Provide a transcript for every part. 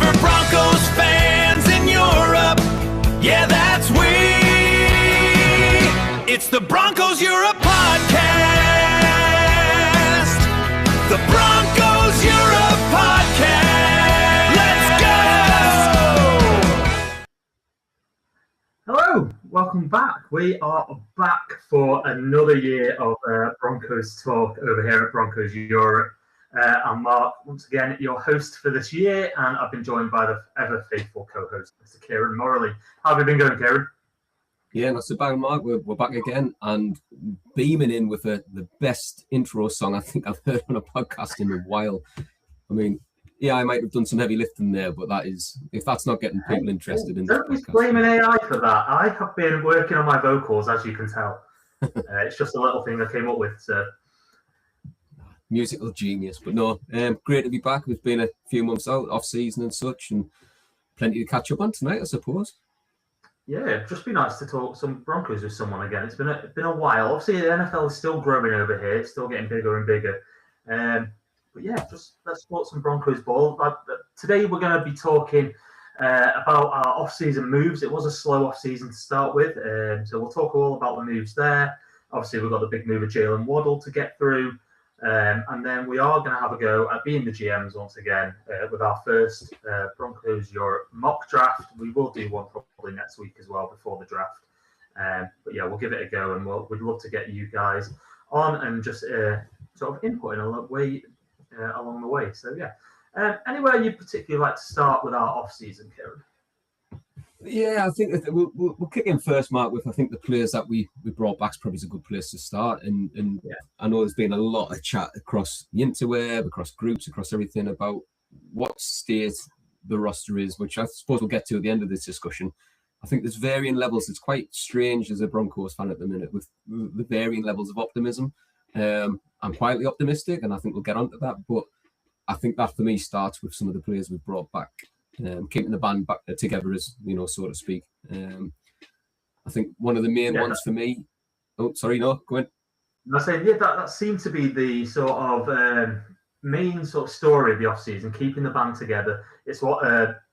Denver Broncos fans in Europe. Yeah, that's we. It's the Broncos Europe podcast. The Broncos Europe podcast. Let's go! Hello, welcome back. We are back for another year of Broncos talk over here at Broncos Europe. I'm Mark, once again, your host for this year, and I've been joined by the ever faithful co-host, Mr. Kieran Morley. How have you been going, Kieran? Yeah, not so bad, Mark. We're back again and beaming in with the best intro song I think I've heard on a podcast in a while. I mean, yeah, I might have done some heavy lifting there, but that is, if that's not getting people interested in this podcast. Don't be blaming AI for that. I have been working on my vocals, as you can tell. It's just a little thing I came up with, so... Musical genius, but no, great to be back. It's been a few months out, off season and such, and plenty to catch up on tonight, I suppose. Yeah, it'd just be nice to talk some Broncos with someone again. It's been a while. Obviously, the NFL is still growing over here. It's still getting bigger and bigger. But yeah, just let's talk some Broncos ball. Today we're going to be talking about our off-season moves. It was a slow off-season to start with, so we'll talk all about the moves there. Obviously, we've got the big move of Jalen Waddle to get through. And then we are going to have a go at being the GMs once again with our first Broncos Europe mock draft. We will do one probably next week as well before the draft. But yeah, we'll give it a go, and we'd love to get you guys on and just sort of inputting along the way. So yeah, anywhere you'd particularly like to start with our off-season, Kieran? Yeah, I think we'll kick in first, Mark, with I think the players that we brought back is probably a good place to start. And yeah. I know there's been a lot of chat across the interweb, across groups, across everything about what state the roster is, which I suppose we'll get to at the end of this discussion. I think there's varying levels. It's quite strange as a Broncos fan at the minute with the varying levels of optimism. I'm quietly optimistic, and I think we'll get onto that. But I think that for me starts with some of the players we've brought back. Keeping the band back together, as you know, so to speak. I think one of the main ones for me. Oh, sorry, no, go in. I was saying, yeah, that seemed to be the sort of main sort of story of the off-season, keeping the band together. It's what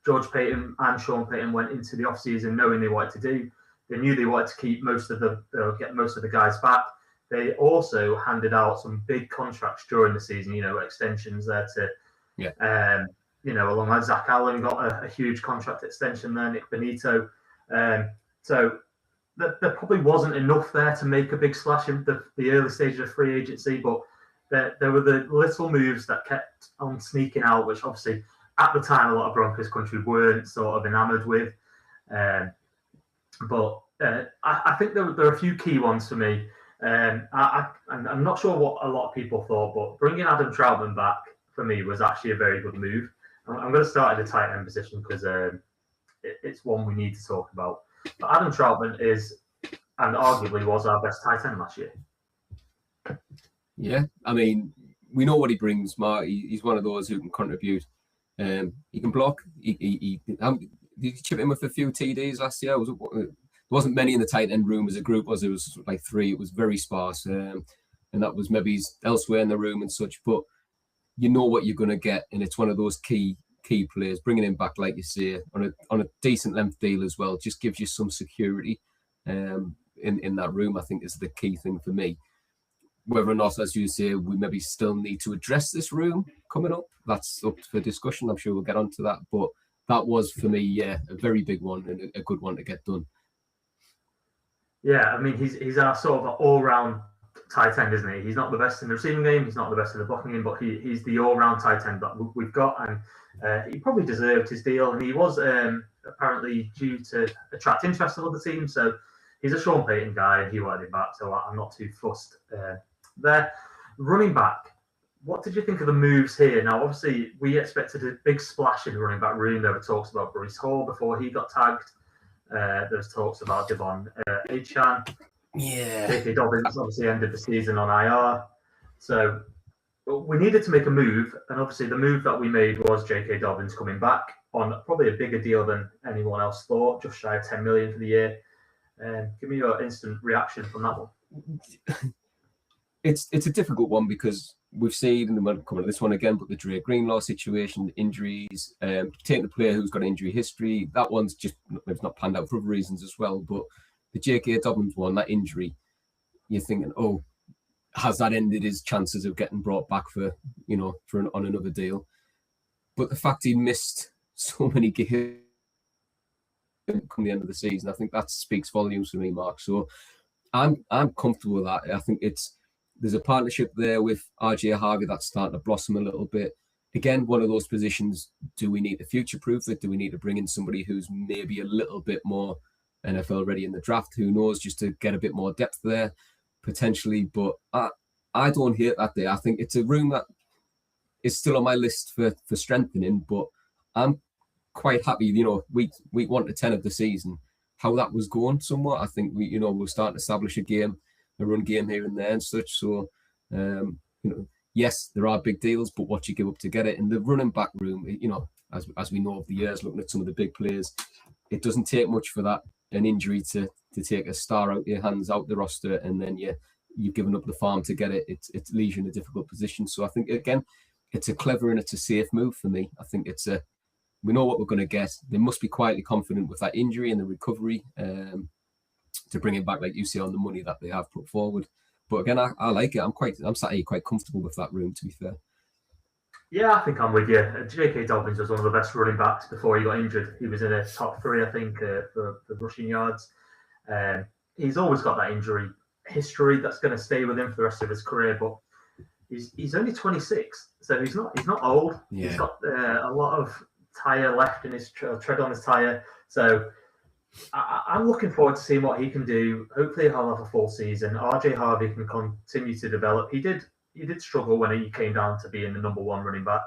George Payton and Sean Payton went into the off-season knowing they wanted to do. They knew they wanted to keep get most of the guys back. They also handed out some big contracts during the season, extensions there to. Yeah. Along like Zach Allen got a huge contract extension there, Nick Benito. So there probably wasn't enough there to make a big splash in the early stages of free agency, but there were the little moves that kept on sneaking out, which obviously at the time a lot of Broncos country weren't sort of enamored with. But I think there are a few key ones for me. I'm not sure what a lot of people thought, but bringing Adam Troutman back for me was actually a very good move. I'm going to start at the tight end position because it's one we need to talk about. But Adam Troutman is, and arguably was, our best tight end last year. Yeah, I mean, we know what he brings, Mark. He's one of those who can contribute. He can block. Did you chip in with a few TDs last year? There wasn't many in the tight end room as a group, was it? It was like 3. It was very sparse. And that was maybe elsewhere in the room and such. But you know what you're going to get, and it's one of those key players. Bringing him back, like you say, on a decent length deal as well, just gives you some security in that room. I think is the key thing for me. Whether or not, as you say, we maybe still need to address this room coming up, that's up for discussion. I'm sure we'll get onto that, but that was for me, yeah, a very big one and a good one to get done. Yeah, I mean, he's our sort of all-round tight end, isn't he? He's not the best in the receiving game. He's not the best in the blocking game, but he's the all-round tight end that we've got, and he probably deserved his deal. And he was apparently due to attract interest of other teams. So he's a Sean Payton guy, and he wanted him back. So I'm not too fussed there. Running back, what did you think of the moves here? Now, obviously, we expected a big splash in the running back room. There were talks about Breece Hall before he got tagged. There's talks about Devon Achane. Yeah. J.K. Dobbins obviously ended the season on IR. So we needed to make a move. And obviously the move that we made was J.K. Dobbins coming back on probably a bigger deal than anyone else thought, just shy of $10 million for the year. Give me your instant reaction from that one. It's a difficult one because we've seen, and we'll come to this one again, but the Dre Greenlaw situation, injuries, taking the player who's got injury history, that one's just it's not panned out for other reasons as well. But the J.K. Dobbins one, that injury, you're thinking, oh, has that ended his chances of getting brought back for on another deal? But the fact he missed so many games come the end of the season, I think that speaks volumes for me, Mark. So I'm comfortable with that. I think there's a partnership there with RJ Harvey that's starting to blossom a little bit. Again, one of those positions, do we need to future-proof it? Do we need to bring in somebody who's maybe a little bit more NFL ready in the draft? Who knows, just to get a bit more depth there, potentially. But I don't hate that there. I think it's a room that is still on my list for strengthening, but I'm quite happy, week 1 to 10 of the season, how that was going somewhat. I think we're starting to establish a run game here and there and such. So, yes, there are big deals, but what you give up to get it. In the running back room, as we know over the years, looking at some of the big players, it doesn't take much for an injury to take a star out your hands, out the roster, and then you've given up the farm to get it. It leaves you in a difficult position. So I think, again, it's a clever and it's a safe move for me. I think we know what we're going to get. They must be quietly confident with that injury and the recovery to bring it back, like you say, on the money that they have put forward. But again, I like it. I'm sat here quite comfortable with that room, to be fair. Yeah, I think I'm with you. J.K. Dobbins was one of the best running backs before he got injured. He was in a top 3, I think, for rushing yards. He's always got that injury history that's going to stay with him for the rest of his career. But he's only 26, so he's not old. Yeah. He's got a lot of tire left in his tread on his tire. So I'm looking forward to seeing what he can do. Hopefully he'll have a full season. RJ Harvey can continue to develop. He did struggle when he came down to being the number 1 running back.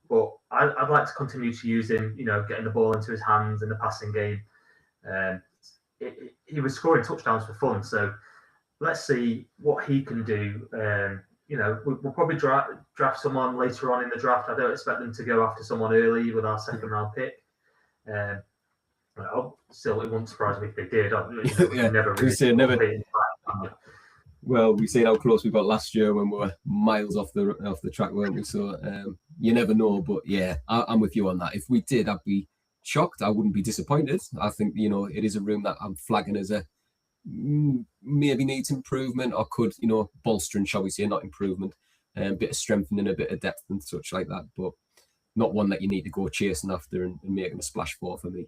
But I'd like to continue to use him, getting the ball into his hands in the passing game. He was scoring touchdowns for fun. So let's see what he can do. We'll probably draft someone later on in the draft. I don't expect them to go after someone early with our 2nd round pick. Still, it wouldn't surprise me if they did. Never really. Well, we've seen how close we got last year when we were miles off the track, weren't we? So you never know. But yeah, I'm with you on that. If we did, I'd be shocked. I wouldn't be disappointed. I think it is a room that I'm flagging as a maybe needs improvement, or could bolstering, shall we say, not improvement, a bit of strengthening, a bit of depth and such like that. But not one that you need to go chasing after and making a splash for me.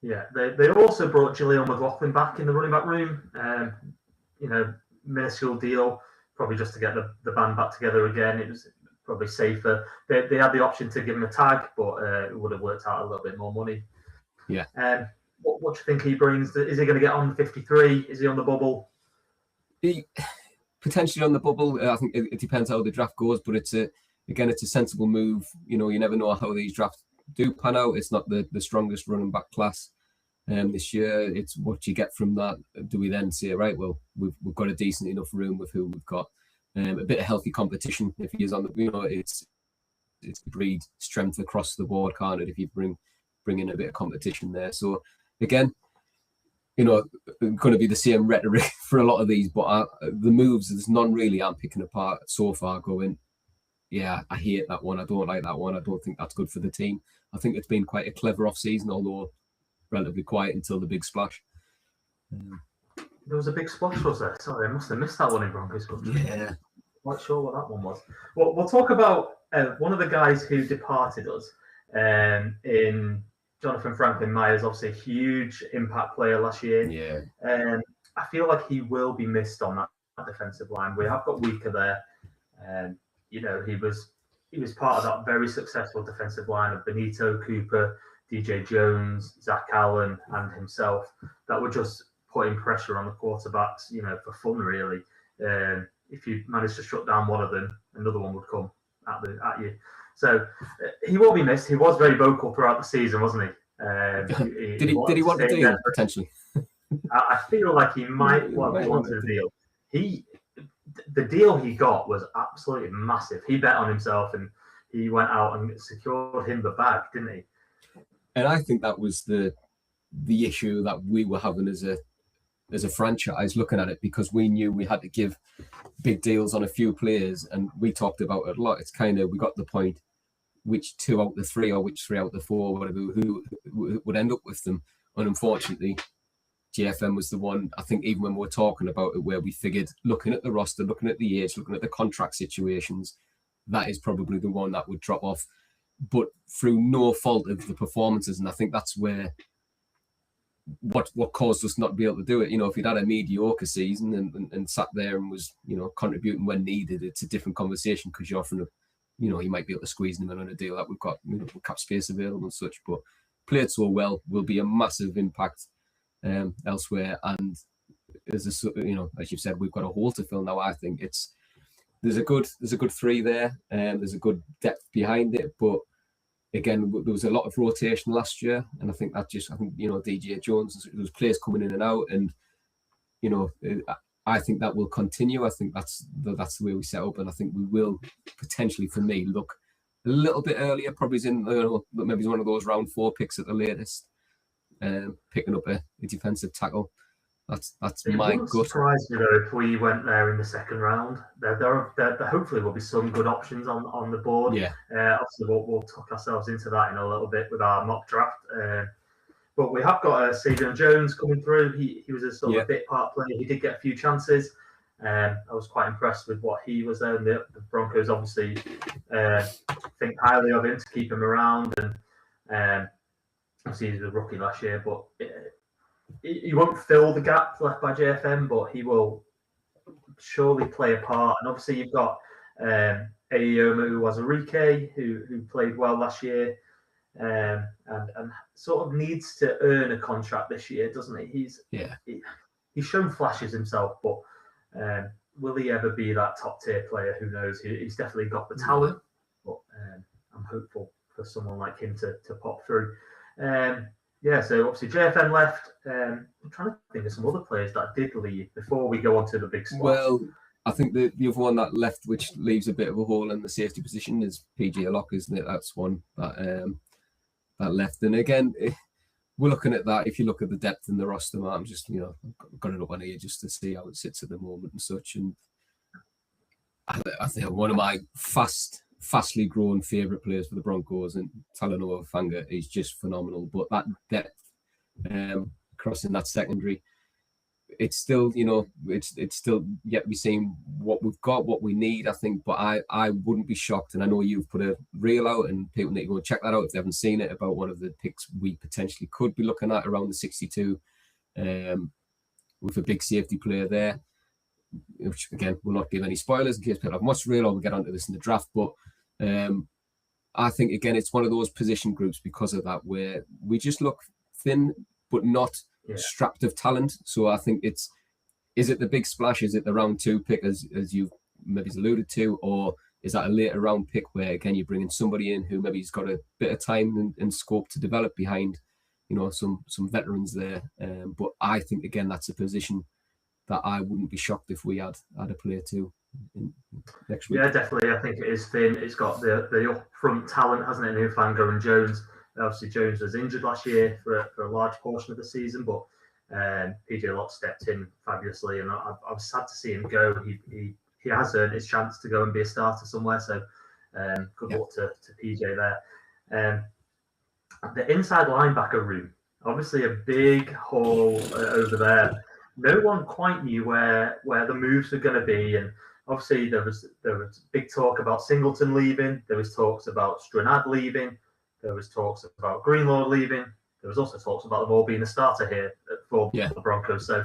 Yeah, they also brought Jaleel McLaughlin back in the running back room. Minuscule deal, probably just to get the band back together again. It was probably safer. They had the option to give him a tag, but it would have worked out a little bit more money. Yeah. What do you think he brings? Is he going to get on 53? Is he on the bubble? He potentially on the bubble. I think it depends how the draft goes, but it's a sensible move. You never know how these drafts do pan out. It's not the strongest running back class this year. It's what you get from that. Do we then say, right, well, we've got a decent enough room with who we've got, a bit of healthy competition. If he is on the, it's breed strength across the board, can't it? If you bring in a bit of competition there. So again, going to be the same rhetoric for a lot of these, but the moves, there's none really I'm picking apart so far going, yeah, I hate that one. I don't like that one. I don't think that's good for the team. I think it's been quite a clever off-season, although relatively quiet until the big splash. There was a big splash, was there? Sorry, I must have missed that one in Broncos country. Yeah. Not sure what that one was. Well, we'll talk about one of the guys who departed us in Jonathan Franklin Myers, obviously a huge impact player last year. Yeah. I feel like he will be missed on that defensive line. We have got weaker there. He was part of that very successful defensive line of Benito, Cooper, DJ Jones, Zach Allen, and himself that were just putting pressure on the quarterbacks, for fun, really. If you managed to shut down one of them, another one would come at you. So he will be missed. He was very vocal throughout the season, wasn't he? Did he want to deal potentially? I feel like he might want to deal. The deal he got was absolutely massive. He bet on himself and he went out and secured him the bag, didn't he? And I think that was the issue that we were having as as a franchise looking at it, because we knew we had to give big deals on a few players, and we talked about it a lot. It's kind of, we got to the point which 2 out of the 3 or which 3 out of the 4, whatever, who would end up with them. And unfortunately, JFM was the one, I think, even when we were talking about it, where we figured, looking at the roster, looking at the age, looking at the contract situations, that is probably the one that would drop off, but through no fault of the performances. And I think that's where what caused us not to be able to do it. You know, if you'd had a mediocre season and sat there and was, you know, contributing when needed, it's a different conversation, because you're offering you know, you might be able to squeeze them in on a deal that we've got, you know, cap space available and such. But played so well will be a massive impact elsewhere. And as you know, as you've said, we've got a hole to fill now. I think there's a good 3 there, and there's a good depth behind it. But again, there was a lot of rotation last year, and I think you know, DJ Jones, there was players coming in and out, and you know, I think that will continue. I think that's the way we set up, and I think we will potentially, for me, look a little bit earlier. Probably in, you know, maybe it's one of those round 4 picks at the latest, picking up a defensive tackle. That's my gut. It wouldn't surprise me though if we went there in the second round. There hopefully will be some good options on the board. Yeah. Obviously, we'll tuck ourselves into that in a little bit with our mock draft. But we have got Savion Jones coming through. He was a sort of a bit part player. He did get a few chances. I was quite impressed with what he was there. And the Broncos obviously think highly of him to keep him around. And obviously he was a rookie last year, but he won't fill the gap left by JFM, but he will surely play a part. And obviously you've got Ayomu Wazirike, who played well last year. And sort of needs to earn a contract this year, doesn't he? He's shown flashes himself, but will he ever be that top tier player? Who knows? He's definitely got the talent, but I'm hopeful for someone like him to pop through. So obviously JFM left. I'm trying to think of some other players that did leave before we go on to the big squad. Well, I think the other one that left, which leaves a bit of a hole in the safety position, is PJ Locke, isn't it? That's one that left. And again, we're looking at that. If you look at the depth in the roster, I'm just, you know, got it up on here just to see how it sits at the moment and such. And I think one of my fastly growing favourite players for the Broncos, and Talanoa Fanga, is just phenomenal. But that depth crossing that secondary, it's still, you know, it's still yet to be seen what we've got, what we need, I think. But I wouldn't be shocked, and I know you've put a reel out and people need to go and check that out if they haven't seen it, about one of the picks we potentially could be looking at around the 62, with a big safety player there, which again will not give any spoilers in case people have much real, or we'll get onto this in the draft. But I think again it's one of those position groups because of that where we just look thin but not strapped of talent. So I think is it the big splash? Is it the round 2 pick as you maybe alluded to, or is that a later round pick where again you're bringing somebody in who maybe has got a bit of time and scope to develop behind, you know, some veterans there. But I think again that's a position that I wouldn't be shocked if we had a player too next week. Yeah, definitely. I think it is thin. It's got the up front talent, hasn't it? Newfango and Jones. Obviously, Jones was injured last year for a large portion of the season, but PJ Locke stepped in fabulously, and I was sad to see him go. He has earned his chance to go and be a starter somewhere, so good luck to PJ there. The inside linebacker room, obviously a big hole over there. No one quite knew where the moves were going to be, and obviously there was big talk about Singleton leaving. There was talks about Stranad leaving. There was talks about Greenlaw leaving. There was also talks about them all being a starter here for the Broncos. So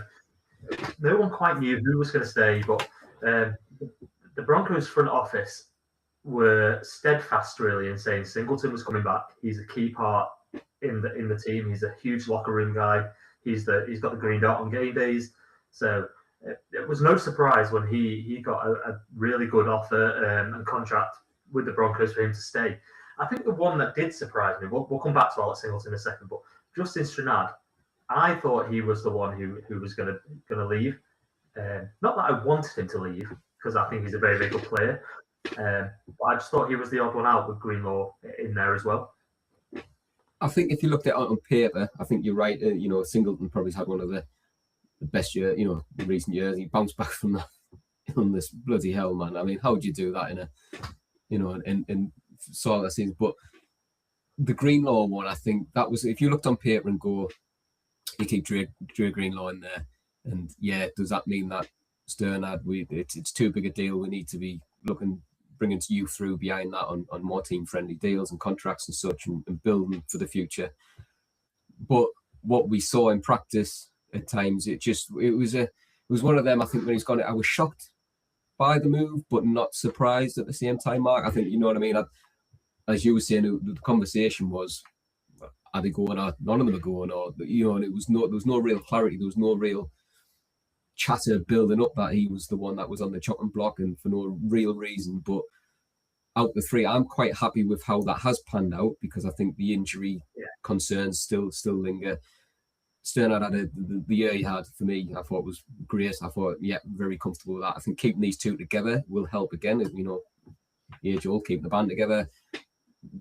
no one quite knew who was going to stay, but the Broncos front office were steadfast really in saying Singleton was coming back. He's a key part in the team. He's a huge locker room guy. He's got the green dot on game days. So it was no surprise when he got a really good offer and contract with the Broncos for him to stay. I think the one that did surprise me, we'll come back to Alex Singleton in a second, but Justin Stranad, I thought he was the one who was going to leave. Not that I wanted him to leave, because I think he's a very, very good player. But I just thought he was the odd one out with Greenlaw in there as well. I think if you looked at it on paper, I think you're right. You know, Singleton probably had one of the the best year, you know, in recent years. He bounced back from that illness. Bloody hell, man. I mean, how would you do that in a, you know, in sort of season? But the Greenlaw one, I think that was, if you looked on paper and go, you keep Drew Greenlaw in there, and yeah, does that mean that Sternad, it's too big a deal? We need to be bringing you through behind that on more team-friendly deals and contracts and such, and building for the future. But what we saw in practice at times, it was one of them. I think when he's gone, I was shocked by the move, but not surprised at the same time, Mark. I think, you know what I mean? As you were saying, the conversation was, are they going, or none of them are going, or, you know, and there was no real clarity. There was no real chatter building up that he was the one that was on the chopping block, and for no real reason. But out of the three, I'm quite happy with how that has panned out, because I think the injury concerns still linger. Sternad had the year he had, for me, I thought was great. I thought, very comfortable with that. I think keeping these two together will help again, you know, age old, keeping the band together.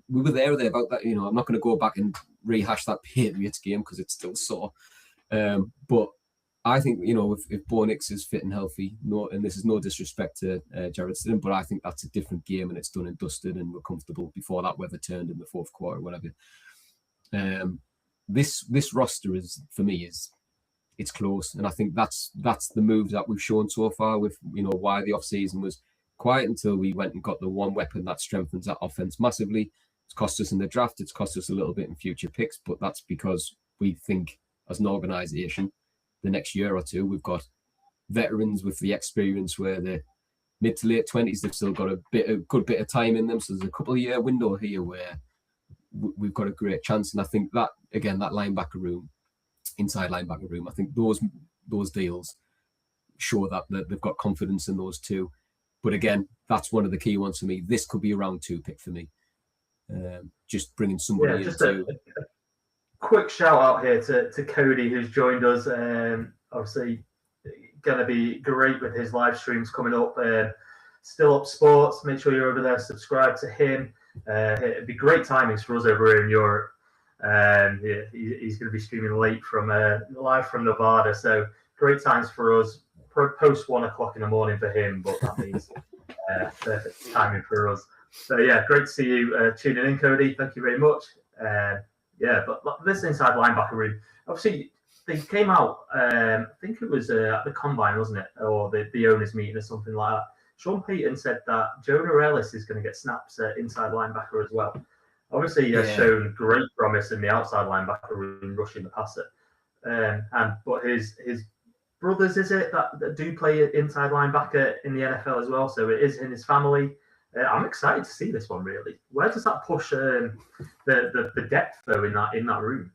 We were there about that, you know. I'm not going to go back and rehash that Patriots game because it's still sore. But I think, you know, if Bo Nix is fit and healthy, and this is no disrespect to Jared Stidham, but I think that's a different game, and it's done and dusted, and we're comfortable before that weather turned in the fourth quarter, whatever. This roster is, for me, it's close, and I think that's the move that we've shown so far. With, you know, why the offseason was quiet until we went and got the one weapon that strengthens that offense massively. It's cost us in the draft. It's cost us a little bit in future picks, but that's because we think, as an organization, the next year or two, we've got veterans with the experience where they're mid to late 20s. They've still got a good bit of time in them. So there's a couple of year window here where we've got a great chance. And I think that, again, that linebacker room, inside linebacker room, I think those deals show that they've got confidence in those two. But again, that's one of the key ones for me. This could be a round 2 pick for me. Just bringing somebody into... Quick shout out here to Cody, who's joined us. Obviously, going to be great with his live streams coming up. Still Up Sports, make sure you're over there, subscribe to him. It'd be great timings for us over here in Europe. He's going to be streaming live from Nevada, so great times for us. Post 1 o'clock in the morning for him, but that means perfect timing for us. So yeah, great to see you tuning in, Cody. Thank you very much. But this inside linebacker room, obviously, they came out, I think it was at the Combine, wasn't it? Or the owners' meeting or something like that. Sean Payton said that Jonah Ellis is going to get snaps at inside linebacker as well. Obviously, he has shown great promise in the outside linebacker room, rushing the passer. But his brothers, is it, that do play inside linebacker in the NFL as well? So it is in his family. I'm excited to see this one, really. Where does that push the depth, though, in that room?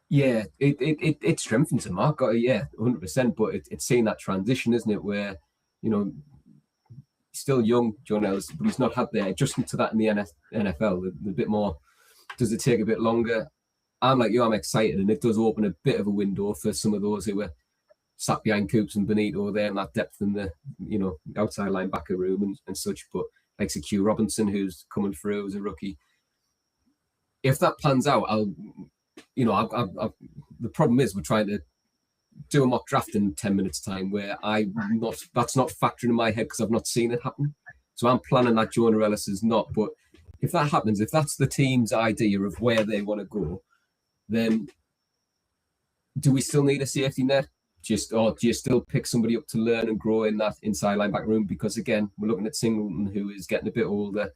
Yeah, it strengthens him, Mark. 100%. But it's seeing that transition, isn't it? Where, you know, he's still young, John Ellis, but he's not had the adjustment to that in the NFL. The bit more, does it take a bit longer? I'm like you, I'm excited, and it does open a bit of a window for some of those who were sat behind Coops and Benito there, and that depth in the, you know, outside linebacker room and such. But like Q Robinson, who's coming through as a rookie, if that plans out, the problem is we're trying to do a mock draft in 10 minutes time where that's not factoring in my head because I've not seen it happen. So I'm planning that Jonah Ellis is not. But if that happens, if that's the team's idea of where they want to go, then do we still need a safety net? Or do you still pick somebody up to learn and grow in that inside linebacker room? Because again, we're looking at Singleton, who is getting a bit older.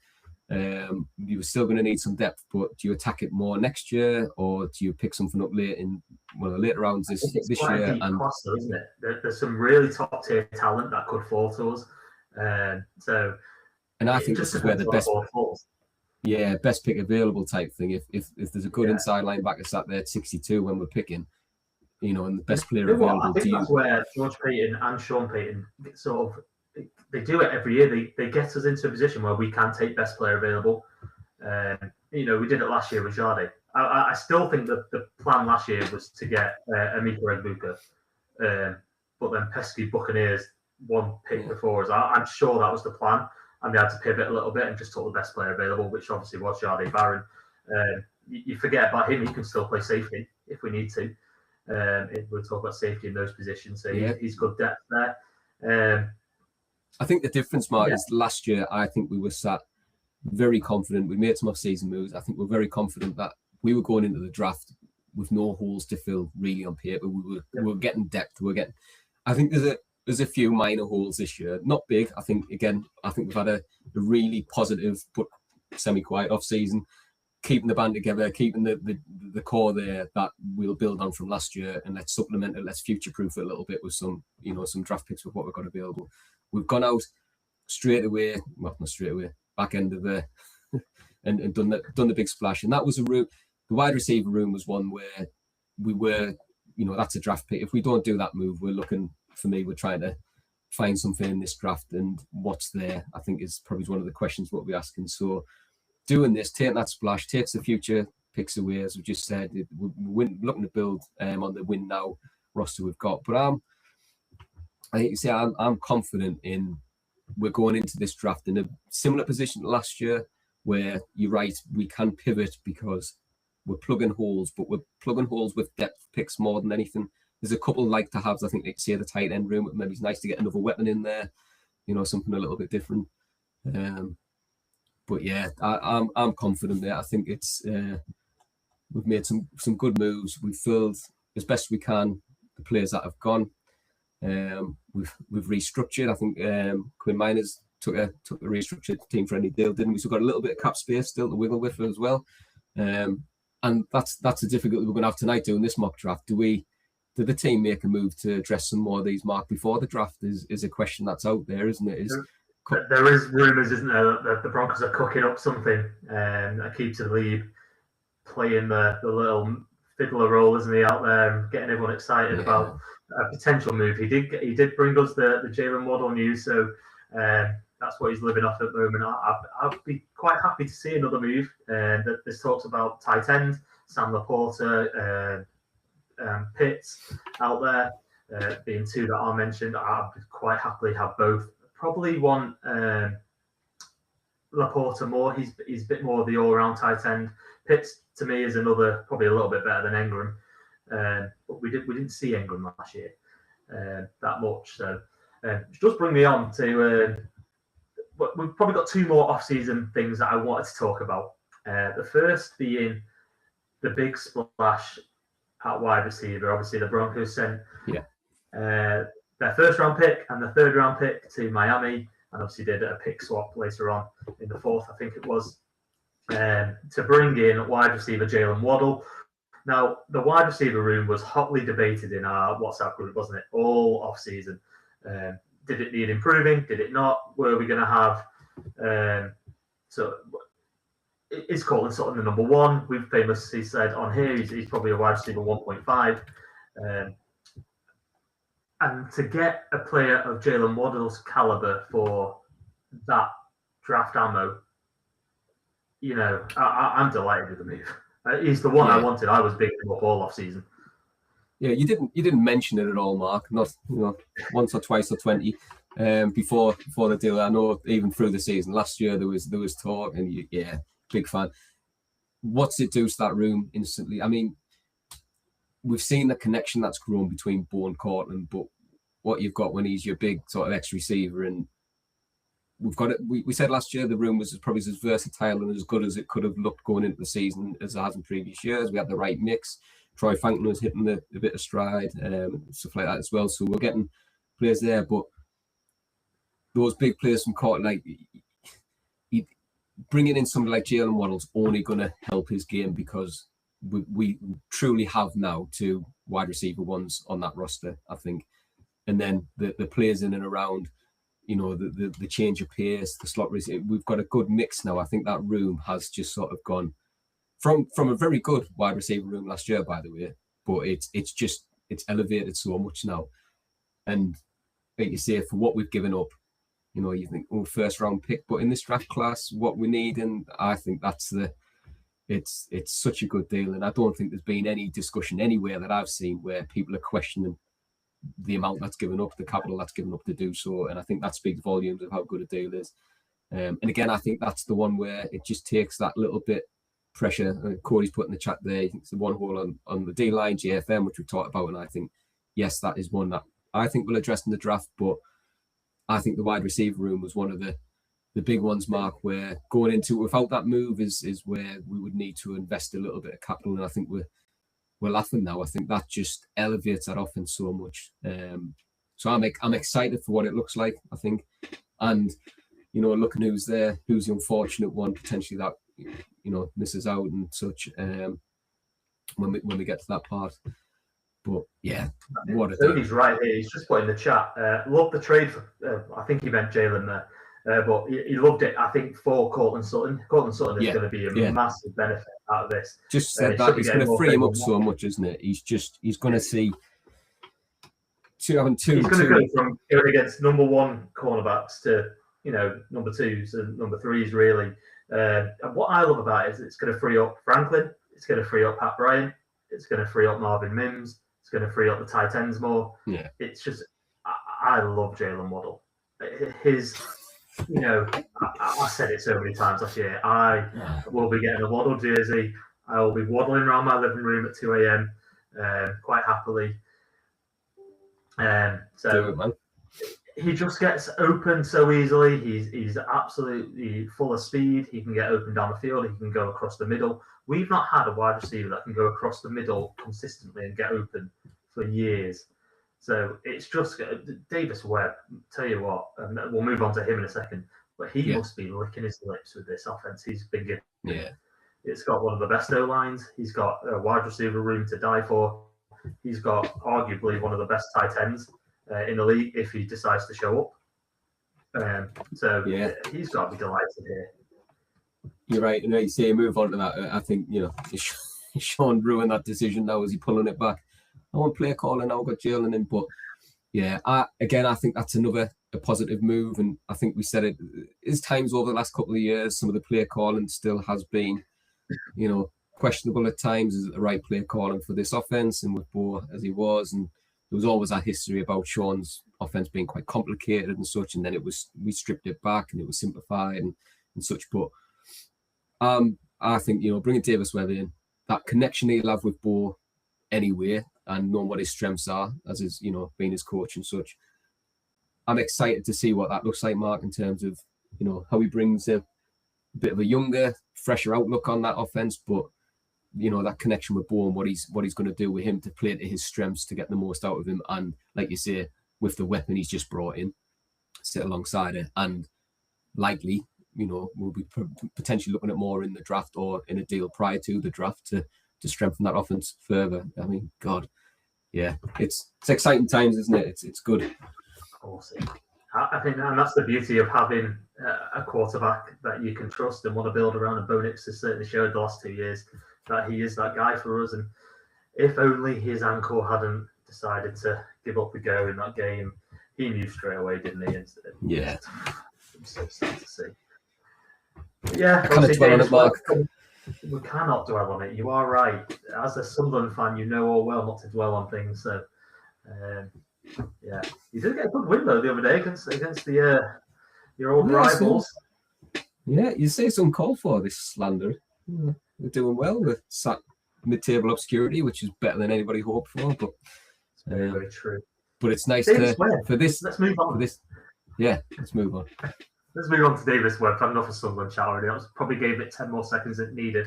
You're still going to need some depth, but do you attack it more next year, or do you pick something up later rounds this year? And cluster, isn't it? There's some really top tier talent that could fall to us. And I think this is where the best pick available type thing. If there's a good inside linebacker sat there at 62 when we're picking, you know, and the best player available. I think that's where George Payton and Sean Payton sort of, they do it every year. They get us into a position where we can take best player available. You know, we did it last year with Jardy. I still think that the plan last year was to get Emeka Egbuka, but then pesky Buccaneers one pick before us. I'm sure that was the plan, and they had to pivot a little bit and just took the best player available, which obviously was Jardy Barron. You forget about him; he can still play safety if we need to. We'll talk about safety in those positions, so Yeah. he's good depth there. I think the difference, Mark, is last year I think we were sat very confident. We made some off-season moves. I think we're very confident that we were going into the draft with no holes to fill really on paper. We were getting depth. I think there's a few minor holes this year, not big. I think we've had a really positive but semi-quiet off-season, keeping the band together, keeping the core there that we'll build on from last year, and let's supplement it, let's future-proof it a little bit with some draft picks with what we've got available. We've gone out straight away, well, not straight away, back end of the and done the big splash. And that was a route. The wide receiver room was one where we were, that's a draft pick. If we don't do that move, we're trying to find something in this draft, and what's there, I think, is probably one of the questions what we're asking. So doing this, taking that splash, takes the future picks away, as we just said. We're looking to build on the win now roster we've got. But I'm confident in we're going into this draft in a similar position to last year, where you're right, we can pivot because we're plugging holes, but we're plugging holes with depth picks more than anything. There's a couple like to haves. I think they say the tight end room. Maybe it's nice to get another weapon in there, something a little bit different. But yeah, I'm confident there. I think it's we've made some good moves. We've filled as best we can the players that have gone. We've restructured. I think Quinn Miners took a restructured team friendly deal, didn't we? So we've got a little bit of cap space still to wiggle with as well. And that's the difficulty we're going to have tonight doing this mock draft. Did the team make a move to address some more of these, Mark, before the draft? Is a question that's out there, isn't it? There is rumours, isn't there, that the Broncos are cooking up something. Akeem Talib playing the little fiddler role, isn't he, out there, and getting everyone excited about a potential move. He did bring us the Jalen Waddle news, so that's what he's living off at the moment. I'd be quite happy to see another move. There's talks about tight end, Sam Laporta, Pitts out there, being two that are mentioned. I'd quite happily have both. Probably want Laporta more. He's a bit more of the all-round tight end. Pitts to me is another, probably a little bit better than Engram, but we didn't see Engram last year that much. So it does bring me on to we've probably got two more off-season things that I wanted to talk about. The first being the big splash at wide receiver. Obviously, the Broncos sent their first round pick and the third round pick to Miami, and obviously did a pick swap later on in the fourth, I think it was, to bring in wide receiver Jalen Waddle. Now, the wide receiver room was hotly debated in our WhatsApp group, wasn't it? All off season. Did it need improving? Did it not? Were we going to have? So is Cortland Sutton the number one? We've famously said on here he's probably a wide receiver 1.5. And to get a player of Jalen Waddle's caliber for that draft ammo, I'm delighted with the move. He's the one I wanted. I was bigging him up all off season. Yeah, you didn't mention it at all, Mark. Not once or twice or 20 before the deal. I know even through the season last year there was talk, and big fan. What's it do to that room instantly? I mean, we've seen the connection that's grown between Bo and Cortland, but what you've got when he's your big sort of ex-receiver, and we've got it. We said last year the room was probably as versatile and as good as it could have looked going into the season as it has in previous years. We had the right mix. Troy Franklin was hitting a bit of stride, stuff like that as well. So we're getting players there, but those big players from Cortland, like bringing in somebody like Jalen Waddle's only going to help his game, because we truly have now two wide receiver ones on that roster, I think. And then the players in and around, the change of pace, the slot receiver, we've got a good mix now. I think that room has just sort of gone from a very good wide receiver room last year, by the way, but it's elevated so much now. And like you say, for what we've given up, you think, first round pick, but in this draft class, what we need, and I think that's it's such a good deal. And I don't think there's been any discussion anywhere that I've seen where people are questioning the amount that's given up, the capital that's given up to do so. And I think that speaks volumes of how good a deal is. And again, I think that's the one where it just takes that little bit pressure. Cody's put in the chat there, it's the one hole on the D-line, GFM, which we've talked about, and I think, yes, that is one that I think we'll address in the draft, but I think the wide receiver room was one of the big ones, Mark, where going into without that move is where we would need to invest a little bit of capital, and I think we're laughing now. I think that just elevates that offense so much. So I'm excited for what it looks like, I think, and looking who's there, who's the unfortunate one potentially that misses out and such. When we get to that part. But yeah, what a Tony's right here. He's just put in the chat. Love the trade for. I think he meant Jalen there, but he loved it. I think for Cortland Sutton. Cortland Sutton is going to be a massive benefit out of this. Just said that it's going to free him up so much, isn't it? He's going to see two. He's going to go from going against number one cornerbacks to number twos and number threes really. And what I love about it is it's going to free up Franklin. It's going to free up Pat Bryant. It's going to free up Marvin Mims. It's going to free up the tight ends more. Yeah. It's just, I love Jalen Waddle. His, I said it so many times last year. I will be getting a Waddle jersey. I will be waddling around my living room at 2 a.m. Quite happily. So he just gets open so easily. He's absolutely full of speed. He can get open down the field. He can go across the middle. We've not had a wide receiver that can go across the middle consistently and get open for years. So it's just Davis Webb. Tell you what, and we'll move on to him in a second. But he must be licking his lips with this offense he's been given. Yeah, it's got one of the best O lines. He's got a wide receiver room to die for. He's got arguably one of the best tight ends in the league if he decides to show up. He's got to be delighted here. You're right, and you say move on to that. I think Sean ruined that decision now. Is he pulling it back? I want play calling now. Got Jalen in, but yeah, I think that's a positive move, and I think we said it. There's times over the last couple of years, some of the play calling still has been, questionable at times. Is it the right play calling for this offense? And with Bo as he was, and there was always that history about Sean's offense being quite complicated and such, and then we stripped it back and it was simplified and such, but. I think, bringing Davis Webb in, that connection he'll have with Bo anyway, and knowing what his strengths are as his, being his coach and such. I'm excited to see what that looks like, Mark, in terms of, how he brings a bit of a younger, fresher outlook on that offense, but, that connection with Bo and what he's going to do with him to play to his strengths to get the most out of him. And like you say, with the weapon he's just brought in, sit alongside it, and likely, we'll be potentially looking at more in the draft or in a deal prior to the draft to strengthen that offense further. I mean, God, yeah, it's exciting times, isn't it? It's good. Awesome. I think, and that's the beauty of having a quarterback that you can trust and want to build around. And Bo Nix has certainly showed the last 2 years that he is that guy for us. And if only his ankle hadn't decided to give up the go in that game, he knew straight away, didn't he? Yeah. I'm so sad to see. Yeah, kind of dwell on it, Mark. We cannot dwell on it. You are right. As a Sunderland fan, you know all well not to dwell on things. So, you did get a good win though the other day against the your old rivals. Yeah, you say some call for this slander. They're doing well. They're sat mid-table obscurity, which is better than anybody hoped for. But it's very, very true. But it's nice for this. Let's move on. For this, let's move on. Let's move on to Davis Webb. I've enough of Sunderland chat already. I probably gave it 10 more seconds than it needed.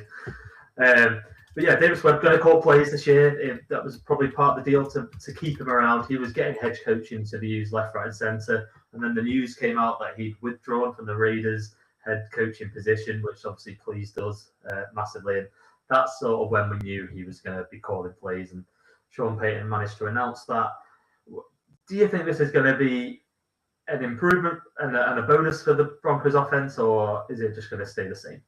But yeah, Davis Webb going to call plays this year. That was probably part of the deal to keep him around. He was getting hedge coaching to be used left, right, and centre. And then the news came out that he'd withdrawn from the Raiders head coaching position, which obviously pleased us massively. And that's sort of when we knew he was going to be calling plays. And Sean Payton managed to announce that. Do you think this is going to be an improvement and a bonus for the Broncos offense, or is it just going to stay the same?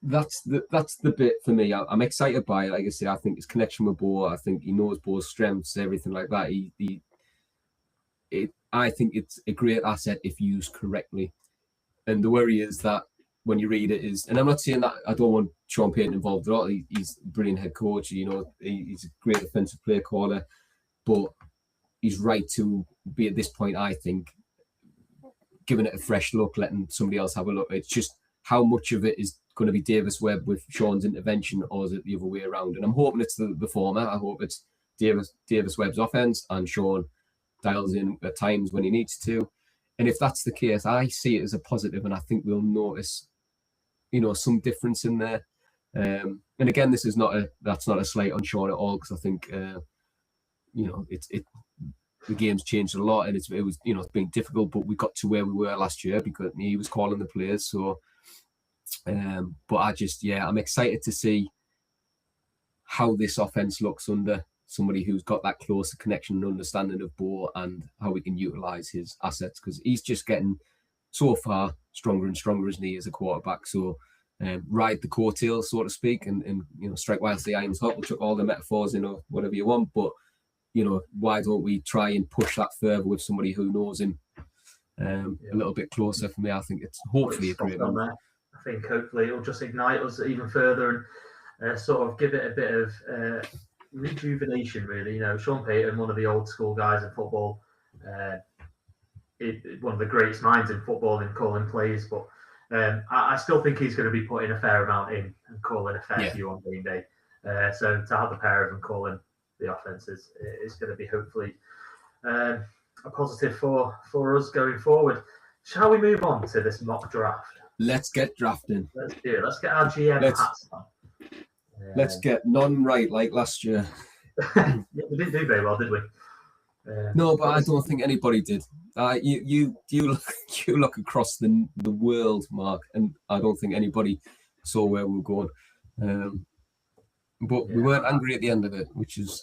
That's the bit for me. I'm excited by it. Like I say, I think his connection with Bo, I think he knows Bo's strengths, everything like that. I think it's a great asset if used correctly. And the worry is that when you read it is, and I'm not saying that I don't want Sean Payton involved at all. He's a brilliant head coach. He's a great offensive play caller, but he's right to be at this point, I think, giving it a fresh look, letting somebody else have a look. It's just how much of it is going to be Davis Webb with Sean's intervention, or is it the other way around? And I'm hoping it's the former. I hope it's Davis Webb's offense and Sean dials in at times when he needs to. And if that's the case, I see it as a positive, and I think we'll notice, some difference in there. And again, that's not a slight on Sean at all, because I think the game's changed a lot, and it was it's been difficult, but we got to where we were last year because he was calling the plays. So, but I'm excited to see how this offense looks under somebody who's got that closer connection and understanding of Bo, and how we can utilize his assets, because he's just getting so far stronger and stronger, isn't he, as a quarterback? So ride the coattails, so to speak, and strike whilst the iron's hot. We'll chuck all the metaphors, whatever you want, but why don't we try and push that further with somebody who knows him a little bit closer? For me, I think it's hopefully a great one. I think hopefully it'll just ignite us even further and sort of give it a bit of rejuvenation, really. Sean Payton, one of the old school guys in football, one of the greatest minds in football in calling plays, but I still think he's going to be putting a fair amount in and calling a fair few on game day. So to have the pair of them calling the offenses is going to be hopefully a positive for us going forward. Shall we move on to this mock draft? Let's get drafting. Let's do it. Let's get our GM hats on. Let's get none right like last year. We didn't do very well, did we? No, but I don't think anybody did. You look across the world, Mark, and I don't think anybody saw where we were going. But we weren't angry at the end of it,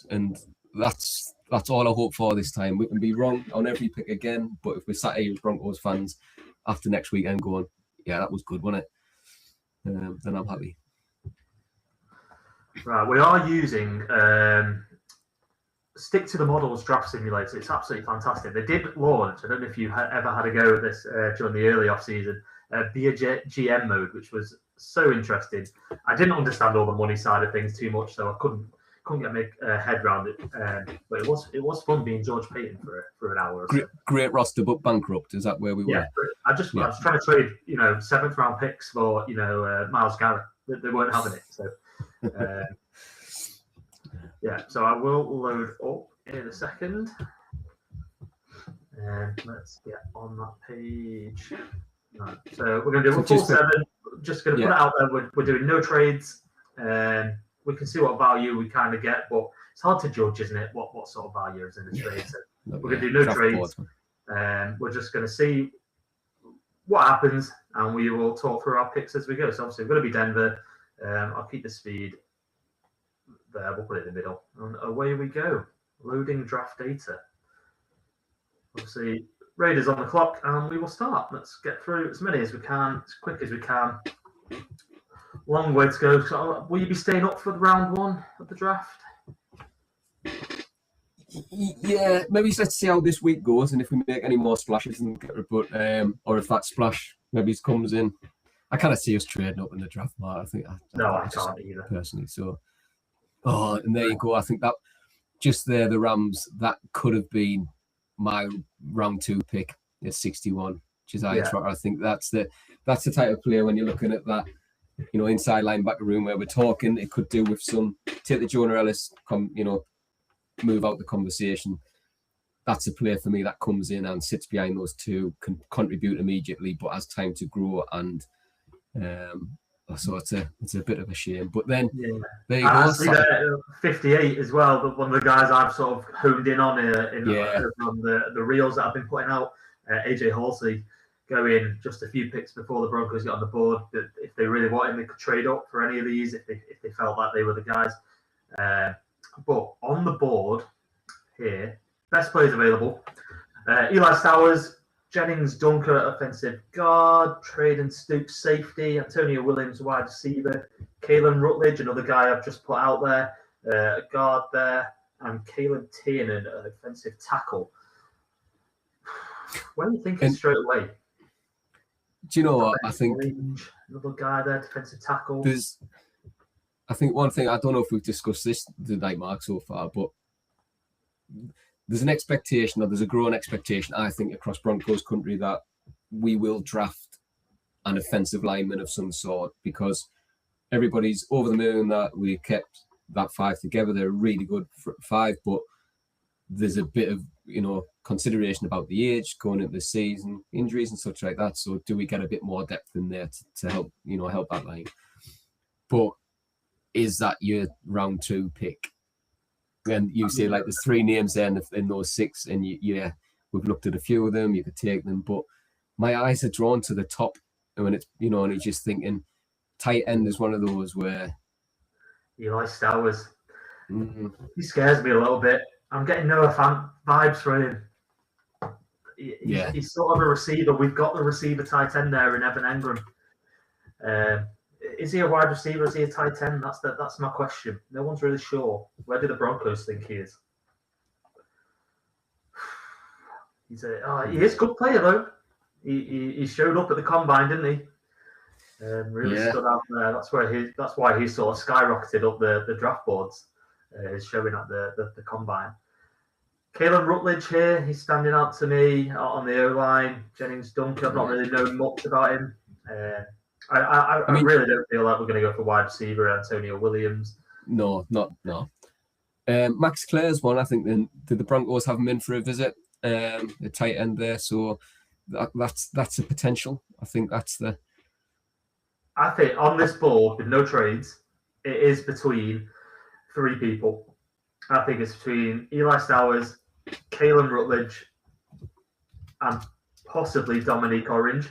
and that's all I hope for this time. We can be wrong on every pick again, but if we're sat here as Broncos fans after next weekend going, yeah, that was good, wasn't it? Then I'm happy. Right, we are using Stick to the Models Draft Simulator. It's absolutely fantastic. They did launch, I don't know if you ever had a go at this during the early off-season, be a GM mode, which was so interesting. I didn't understand all the money side of things too much, so I couldn't get my head around it. But it was fun being George Payton for an hour or so. Great roster, but bankrupt. Is that where we were? Yeah, I was trying to trade 7th round picks for Myles Garrett. They weren't having it, so. So I will load up in a second. And let's get on that page. Right. So we're going to do a full 7. Just going to put it out there. We're doing no trades. We can see what value we kind of get, but it's hard to judge, isn't it? What sort of value is in the trade. So we're going to do no trades. We're just going to see what happens, and we will talk through our picks as we go. So obviously we're going to be Denver. I'll keep the speed there. We'll put it in the middle. And away we go. Loading draft data. Obviously, Raiders on the clock, and we will start. Let's get through as many as we can, as quick as we can. Long way to go. So, will you be staying up for the round 1 of the draft? Yeah, maybe let's see how this week goes, and if we make any more splashes, and or if that splash maybe comes in. I kind of see us trading up in the draft, Mark. I think I can't either personally. So, and there you go. I think that just there, the Rams, that could have been my round 2 pick at 61, Josiah Trotter. I think that's the type of player when you're looking at that, inside linebacker room where we're talking. It could do with some take the Jonah Ellis, move out the conversation. That's a player for me that comes in and sits behind those two, can contribute immediately, but has time to grow. And so it's a bit of a shame. But then there you go. 58 as well. But one of the guys I've sort of honed in on on the reels that I've been putting out, AJ Halsey, going just a few picks before the Broncos got on the board. That if they really wanted, they could trade up for any of these if they felt like they were the guys. But on the board here, best players available: Eli Stowers, Jennings Dunker, offensive guard, Traden Stoops, safety, Antonio Williams, wide receiver, Kalen Rutledge, another guy I've just put out there, a guard there, and Kalen Tiernan, an offensive tackle. What are you thinking straight away? Do you know what? I think another guy there, defensive tackle. I think one thing, I don't know if we've discussed this tonight, Mark, so far, but there's an expectation, or there's a growing expectation, I think, across Broncos country that we will draft an offensive lineman of some sort, because everybody's over the moon that we kept that 5 together. They're a really good 5, but there's a bit of, consideration about the age going into the season, injuries and such like that. So do we get a bit more depth in there to help, help that line? But is that your round 2 pick? And you say like there's 3 names there in those 6, and we've looked at a few of them. You could take them, but my eyes are drawn to the top. And when it's and you're just thinking, tight end is one of those where Eli Stowers. He scares me a little bit. I'm getting Noah Fant vibes from him. He's sort of a receiver. We've got the receiver tight end there in Evan Engram. Is he a wide receiver? Is he a tight end? That's my question. No one's really sure. Where do the Broncos think he is? He is a good player though. He showed up at the combine, didn't he? Really stood out there. That's why he sort of skyrocketed up the draft boards. He's showing at the combine. Kalen Rutledge here, he's standing out to me on the O-line. Jennings Duncan, I've not really known much about him. I really don't feel like we're going to go for wide receiver Antonio Williams. No. Max Clare's one, I think. Did the Broncos have him in for a visit? The tight end there, so that's a potential. I think I think on this board with no trades, it is between 3 people. I think it's between Eli Stowers, Kalen Rutledge, and possibly Dominique Orange.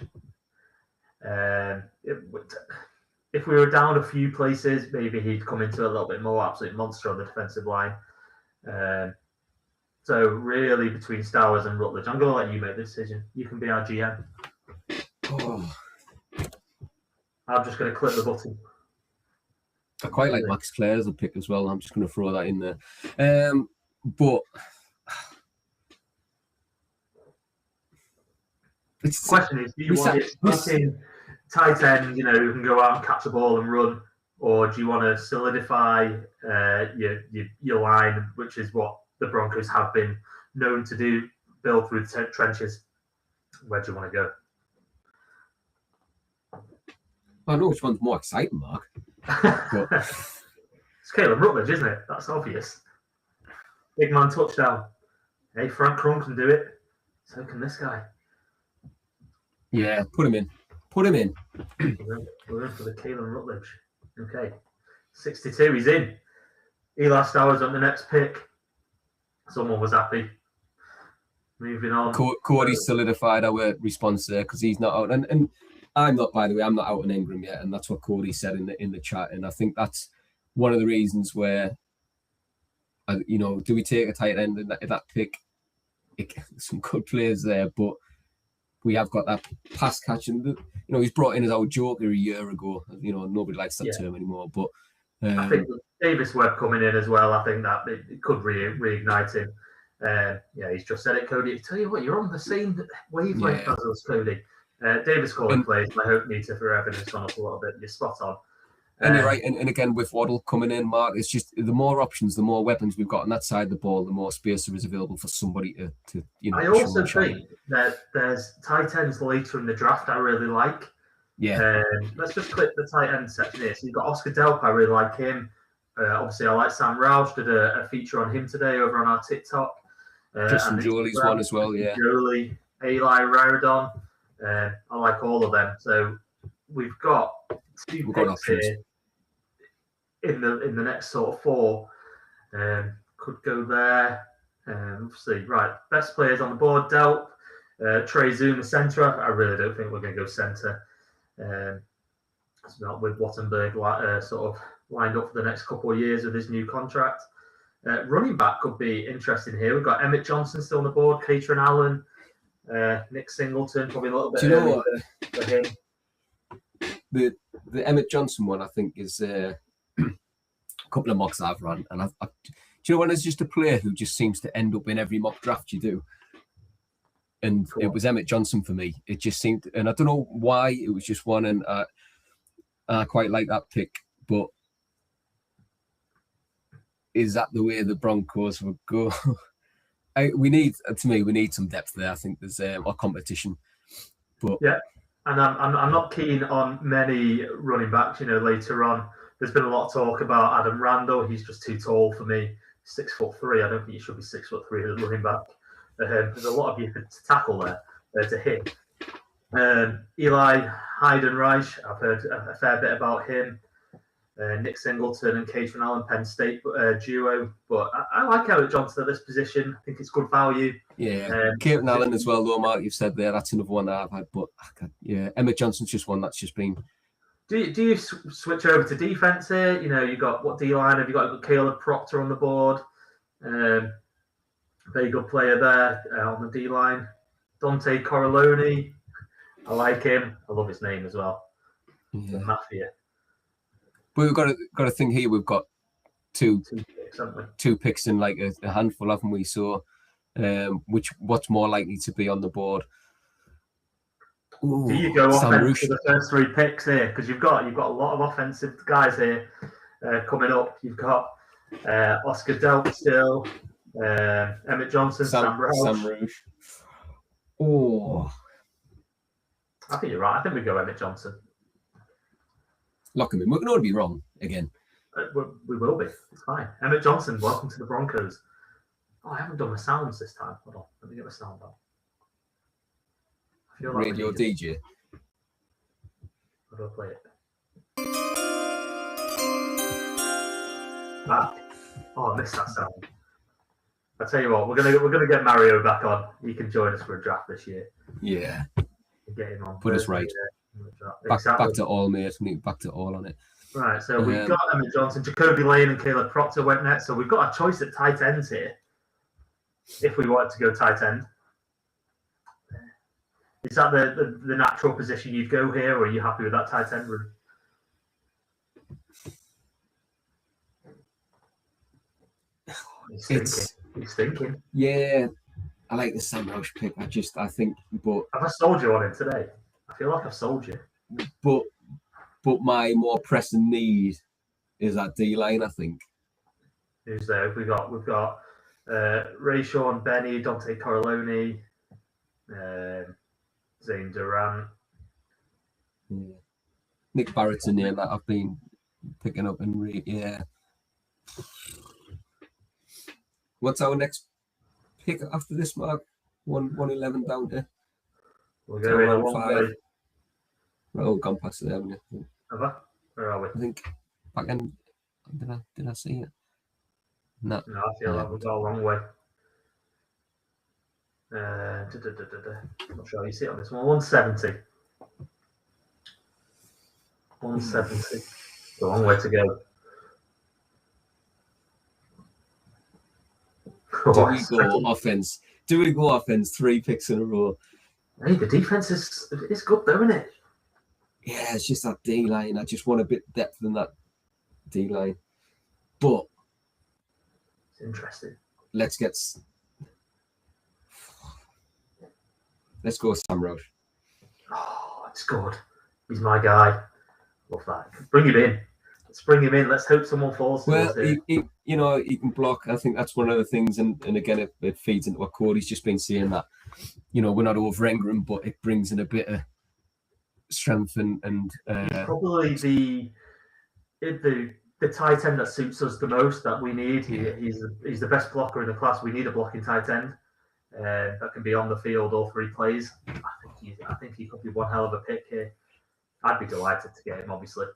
If we were down a few places, maybe he'd come into a little bit more absolute monster on the defensive line. So really between Stowers and Rutledge, I'm going to let you make the decision. You can be our GM. I'm just going to click the button. I quite like Max Clare as a pick as well. I'm just going to throw that in there. But the question is, do you want it tight end, who can go out and catch the ball and run, or do you want to solidify your line, which is what the Broncos have been known to do, build through the trenches? Where do you want to go? I know which one's more exciting, Mark. But it's Caleb Rutledge, isn't it? That's obvious. Big man touchdown. Hey, Frank Crum can do it. So can this guy. Yeah, put him in. We're in for the Caleb Rutledge. Okay. 62, he's in. Eli Stowers on the next pick. Someone was happy. Moving on. Cody solidified our response there because he's not out. And I'm not, by the way, I'm not out on Ingram yet, and that's what Cody said in the chat. And I think that's one of the reasons where, do we take a tight end in that pick? Some good players there, but we have got that pass catching. He's brought in as our joker a year ago. Nobody likes that term anymore. But I think Davis Webb coming in as well. I think that it could reignite him. He's just said it, Cody. I tell you what, you're on the same wavelength as us, Cody. Davis calling plays. My hope meter for Evan has gone up a little bit. You're spot on. And you're right. And again, with Waddle coming in, Mark, it's just the more options, the more weapons we've got on that side of the ball, the more space there is available for somebody to I also think that there's tight ends later in the draft I really like. Yeah. Let's just click the tight end section here. So you've got Oscar Delp. I really like him. Obviously, I like Sam Roush. Did a feature on him today over on our TikTok. Justin Jolie's one as well, yeah. Jolie, Eli Raudan. I like all of them. So we've got 2 picks here in the next sort of 4. Could go there. Obviously, right. Best players on the board: Delp, Trey Zoom, the centre. I really don't think we're going to go centre. It's not with Wattenberg sort of lined up for the next couple of years with his new contract. Running back could be interesting here. We've got Emmett Johnson still on the board, Catron Allen, Nick Singleton, probably a little bit early for him. The Emmett Johnson one, I think, is a couple of mocks I've run, and do you know when there's just a player who just seems to end up in every mock draft you do? And It was Emmett Johnson for me. It just seemed, and I don't know why, it was just one, and I quite like that pick. But is that the way the Broncos would go? we need some depth there. I think there's a competition. But yeah, And I'm not keen on many running backs. Later on, there's been a lot of talk about Adam Randall. He's just too tall for me. 6'3". I don't think he should be 6'3" as a running back. There's a lot of you to tackle there to hit. Eli Heidenreich, I've heard a fair bit about him. Nick Singleton and Caitron Allen, Penn State duo. But I like Eric Johnson at this position. I think it's good value. Yeah, Caitron Allen as well, though, Mark, you've said there. That's another one that I've had. But, yeah, Emmett Johnson's just one that's just been... Do you switch over to defense here? You've got what D-line? Have you got Caleb Proctor on the board? Very good player there on the D-line. Dante Corleone. I like him. I love his name as well. Yeah. The Mafia. But we've got to think here. We've got two picks in like a handful, haven't we? So, what's more likely to be on the board? Ooh, do you go offense for the first 3 picks here? Because you've got a lot of offensive guys here coming up. You've got Oscar Delp still, Emmett Johnson, Sam Roush. Oh, I think you're right. I think we go Emmett Johnson. Lock him in. We're going to be wrong again. We will be. It's fine. Emmett Johnson, welcome to the Broncos. Oh, I haven't done my sounds this time. Hold on. Let me get my sound on. Like Radio DJ. How do I play it? Ah. Oh, I missed that sound. I tell you what, we're gonna get Mario back on. He can join us for a draft this year. Yeah. Get him on. Put us right. Back to all, mate. Back to all on it. Right, so we've got Emmett Johnson, Jacoby Lane, and Caleb Proctor went next. So we've got a choice at tight ends here. If we wanted to go tight end, is that the natural position you'd go here, or are you happy with that tight end room? He's thinking. Yeah, I like the Sam Roush pick. I think, but have I sold you on him today? I feel like I've sold you. But my more pressing need is that D-line, I think. Who's there? We've got Rayshawn Benny, Dante Corleone, Zane Durant. Yeah. Nick Barrett's a name that I've been picking up and yeah. What's our next pick after this, Mark? 111 down there. We're going a long way. Oh, gone past there, haven't you? Have I? Where are we? I think back in. Did I see it? No, I feel like we've got a long way. I'm not sure how you see it on this one. 170. 170. It's a long way to go. Do we go offense? 3 picks in a row. Hey, the defense is good though, isn't it? Yeah, it's just that D line. I just want a bit of depth in that D line. But it's interesting. Let's go Sam Roush. Oh, it's good. He's my guy. Love that. Bring him in. Let's bring him in. Let's hope someone falls. Well, he can block. I think that's one of the things, and again, it feeds into what Cody's just been saying, that we're not over Engram, but it brings in a bit of strength and he's probably the tight end that suits us the most, that we need. He's the best blocker in the class. We need a blocking tight end that can be on the field all 3 plays. I think he could be one hell of a pick here. I'd be delighted to get him, obviously.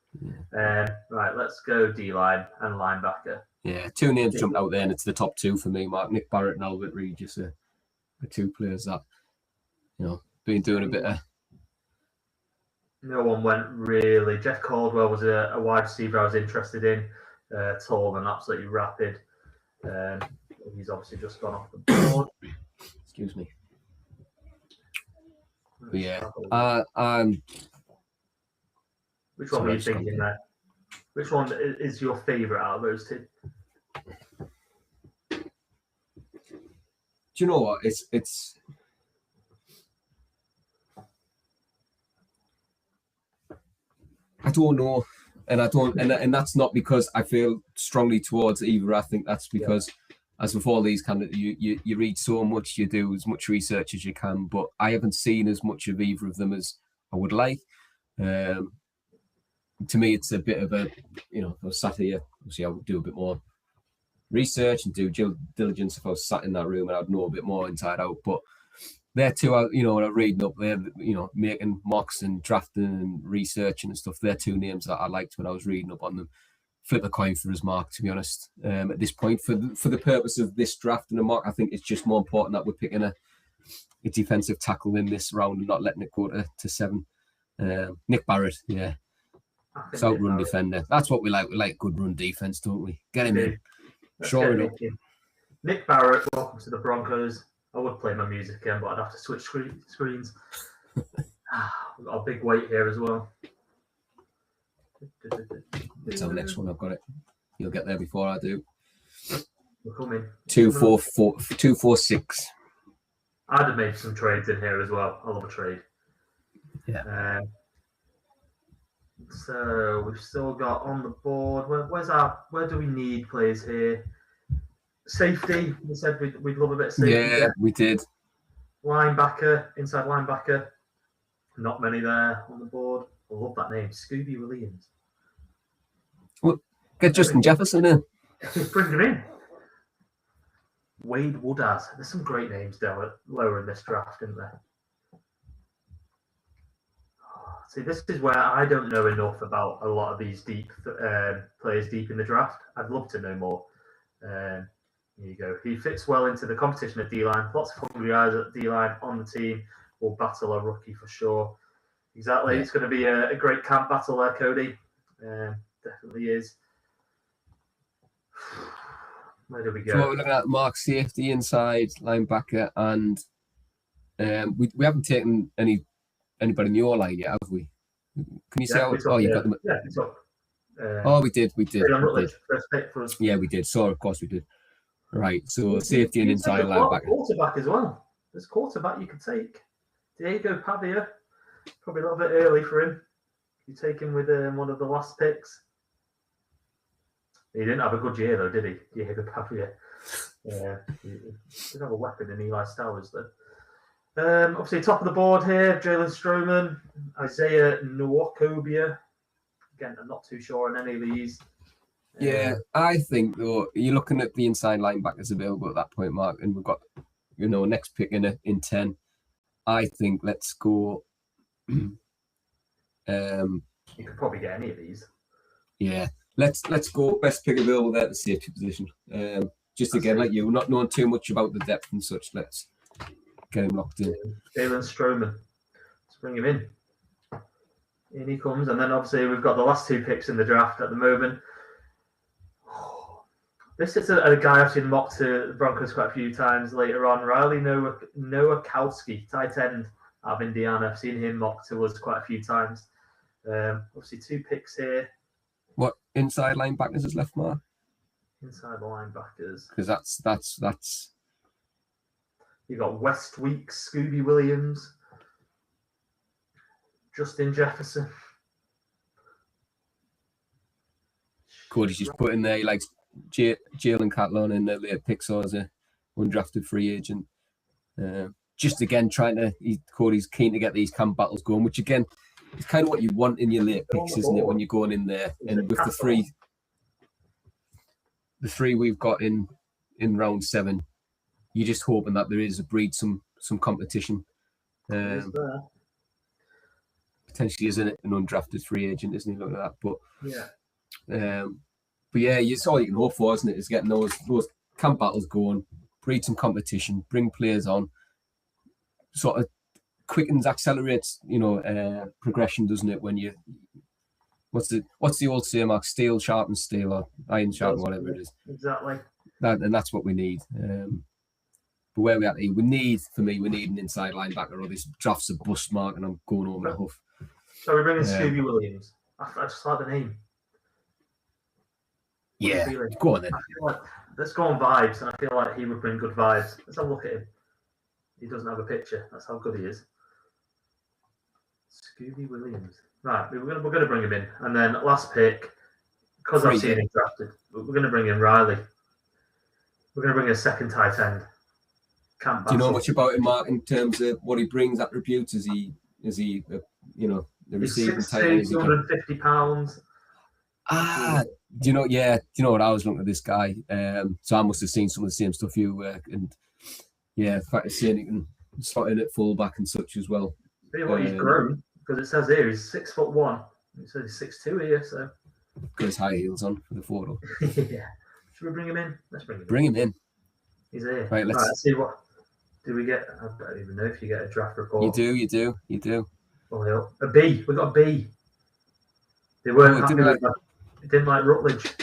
Right, let's go D-line and linebacker. Yeah, 2 names jumped out there, and it's the top 2 for me, Mark. Nick Barrett and Albert Reid, just are 2 players that, been doing a bit of... No one went really. Jeff Caldwell was a wide receiver I was interested in. Tall and absolutely rapid. He's obviously just gone off the board. Excuse me. But yeah, which one were you thinking there? Which one is your favourite out of those 2? Do you know what? It's I don't know, and that's not because I feel strongly towards either. I think that's because, as with all these you read so much, you do as much research as you can, but I haven't seen as much of either of them as would like. To me, it's a bit of a, if I was sat here, obviously I would do a bit more research and do due diligence if I was sat in that room, and I'd know a bit more inside out. But they're two, when I'm reading up there, making mocks and drafting and researching and stuff, they're two names that I liked when I was reading up on them. Flip a coin for his mark, to be honest. At this point, for the purpose of this draft and a mock, I think it's just more important that we're picking a defensive tackle in this round and not letting it go to 7. Nick Barrett, yeah. South run defender. That's what we like. We like good run defense, don't we? Get him in. Show it up. Nick Barrett, welcome to the Broncos. I would play my music again, but I'd have to switch screens. We've got a big weight here as well. It's our next one. I've got it. You'll get there before I do. We're coming. 246. I'd have made some trades in here as well. I love a trade. Yeah. So we've still got on the board. Where do we need players here? Safety. We said we'd love a bit of safety. Yeah, we did. Linebacker, inside linebacker. Not many there on the board. I love that name, Scooby Williams. Well, get Justin Jefferson in. Bring him in. Wade Woodaz. There's some great names down lower in this draft, isn't there? See, this is where I don't know enough about a lot of these deep players deep in the draft. I'd love to know more. Here you go. He fits well into the competition at D-line. Lots of hungry guys at D-line on the team. Will battle a rookie for sure. Exactly. Yeah. It's going to be a great camp battle there, Cody. Definitely is. Where do we go? So we're looking at Mark safety inside linebacker, and we haven't taken anybody in your line yet, have we? Can you say? You got them. Yeah, it's up. We did. First pick for us. Yeah, we did. So of course we did. Right. So safety and inside linebacker. Quarterback as well. There's quarterback you could take. Diego Pavia. Probably a little bit early for him. You take him with one of the last picks. He didn't have a good year though, did he? Diego Pavia. Yeah, he did have a weapon in Eli Stowers though. Obviously, top of the board here, Jalen Stroman, Isaiah Nwokobia. Again, I'm not too sure on any of these. Yeah, I think though you're looking at the inside linebackers available at that point, Mark, and we've got next pick in 10. I think let's go. You could probably get any of these. Yeah, let's go best pick available there at the safety position. Just again, like you, not knowing too much about the depth and such. Let's get him locked in. Jalen Stroman. Let's bring him in. In he comes, and then obviously we've got the last 2 picks in the draft at the moment. This is a guy I've seen mocked to the Broncos quite a few times later on. Riley Nowakowski, tight end out of Indiana. I've seen him mocked to us quite a few times. Obviously 2 picks here. What inside linebackers is left, Mark? Inside linebackers. Because that's. You got West Weeks, Scooby Williams, Justin Jefferson. Cody's just put in there. He likes Jalen Catlon in the late picks as a undrafted free agent. Just again Cody's keen to get these camp battles going, which again is kind of what you want in your late picks, isn't it? When you're going in there, and with the three we've got in round 7. You're just hoping that there is a breed some competition. Potentially isn't it an undrafted free agent, isn't he? Look at that, but yeah, it's all you can hope for, isn't it? Is getting those camp battles going, breed some competition, bring players on, sort of quickens, accelerates, progression, doesn't it? When you what's the old saying, Mark? Steel sharpens steel, or iron sharpens whatever it is. Exactly. And that's what we need. But where we at, we need an inside linebacker, or this draft's a bust, Mark, and I'm going over the hoof. So we're bringing Scooby Williams. I just like the name. Yeah, go on then. Let's go on vibes, and I feel like he would bring good vibes. Let's have a look at him. He doesn't have a picture. That's how good he is. Scooby Williams. Right, we're going to bring him in, and then last pick, because I've seen him drafted, we're going to bring in Riley. We're going to bring a second tight end. Do you know much about him, Mark, in terms of what he brings, attributes? Is he the He's receiving tight end. 6'2", 250 pounds. Do you know? Yeah, do you know what? I was looking at this guy, so I must have seen some of the same stuff you and yeah, the fact of seeing he can slot in at fullback and such as well. See what he's grown, because it says here he's 6'1". It says he's 6'2" here, so got his high heels on for the photo. Yeah. Should we bring him in? Let's bring him in. Bring him in. He's here. Right, let's see what. Do we get? I don't even know if you get a draft report. You do. Oh, a B. We got a B. They weren't happy with that. They didn't like Rutledge.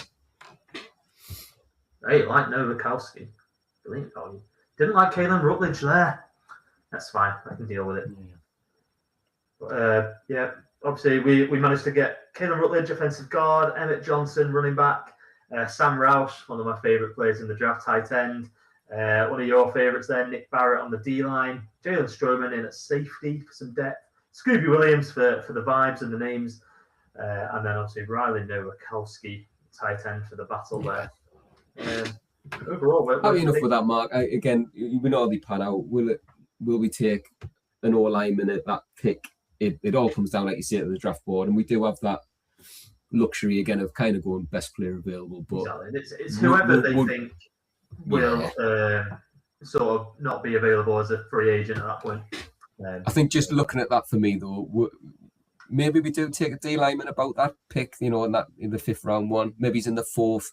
They like Novakowski. Brilliant value. Didn't like Kalen Rutledge there. That's fine. I can deal with it. But, yeah, obviously we managed to get Kalen Rutledge, offensive guard, Emmett Johnson, running back, Sam Roush, one of my favourite players in the draft, tight end. One of your favourites there, Nick Barrett on the D-line, Jalen Stroman in at safety for some depth, Scooby Williams for the vibes and the names, and then obviously Riley Nowakowski, tight end for the battle there. Overall, happy enough with that, Mark. Again, we know they pan out. Will we take an all-lineman at that pick? It all comes down, like you say, to the draft board, and we do have that luxury again of kind of going best player available. But exactly. It's whoever they think will sort of not be available as a free agent at that point. I think just looking at that for me though, maybe we do take a D lineman about that pick, in the 5th round one. Maybe he's in the 4th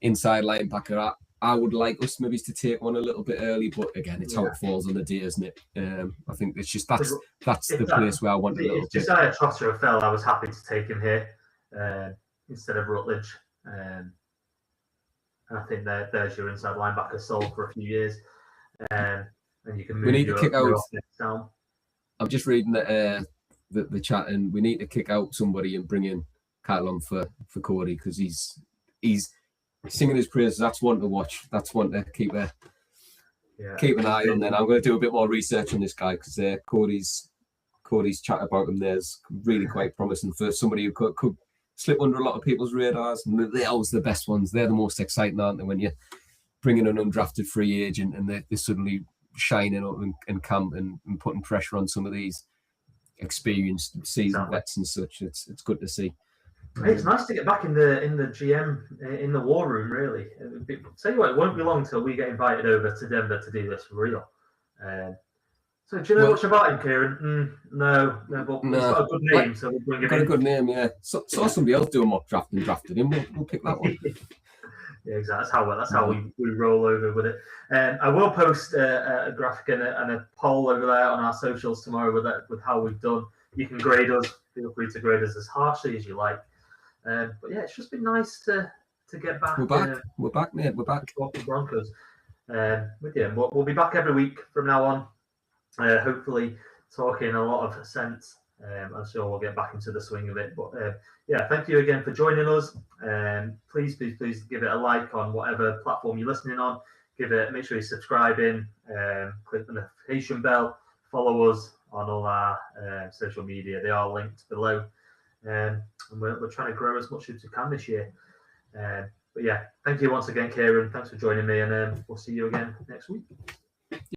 inside linebacker. I would like us maybe to take one a little bit early, but again, it's how it falls on the day, isn't it? I think it's just that's the place where I want a little bit. If Josiah Trotter fell, I was happy to take him here instead of Rutledge. I think there's your inside linebacker sold for a few years, and you can move. We need to kick out. Down. I'm just reading the chat, and we need to kick out somebody and bring in Catalan for Cody, because he's singing his praises. That's one to watch. That's one to keep an eye on. Then I'm going to do a bit more research on this guy, because Cody's chat about him there's really quite promising for somebody who could slip under a lot of people's radars, and they're always the best ones. They're the most exciting, aren't they, when you bring in an undrafted free agent and they're suddenly shining up in camp and putting pressure on some of these experienced seasoned vets and such. It's good to see. It's nice to get back in the GM in the war room, really. Tell you what, it won't be long till we get invited over to Denver to do this for real. So do you know much about him, Kieran? No, but he's got a good name, so we'll bring him in. Got a good name, yeah. Saw somebody else do a mock draft and drafted him. We'll pick that one. Yeah, exactly. That's how we roll over with it. I will post a graphic and a poll over there on our socials tomorrow with how we've done. You can grade us. Feel free to grade us as harshly as you like. But yeah, it's just been nice to get back. We're back. We're back, mate. We're back. Talk the Broncos with you. We'll be back every week from now on. Hopefully talking a lot of sense. I'm sure we'll get back into the swing of it. But yeah, thank you again for joining us. Please give it a like on whatever platform you're listening on. Make sure you're subscribing. Click the notification bell. Follow us on all our social media. They are linked below. And we're trying to grow as much as we can this year. But yeah, thank you once again, Kieran. Thanks for joining me, and we'll see you again next week.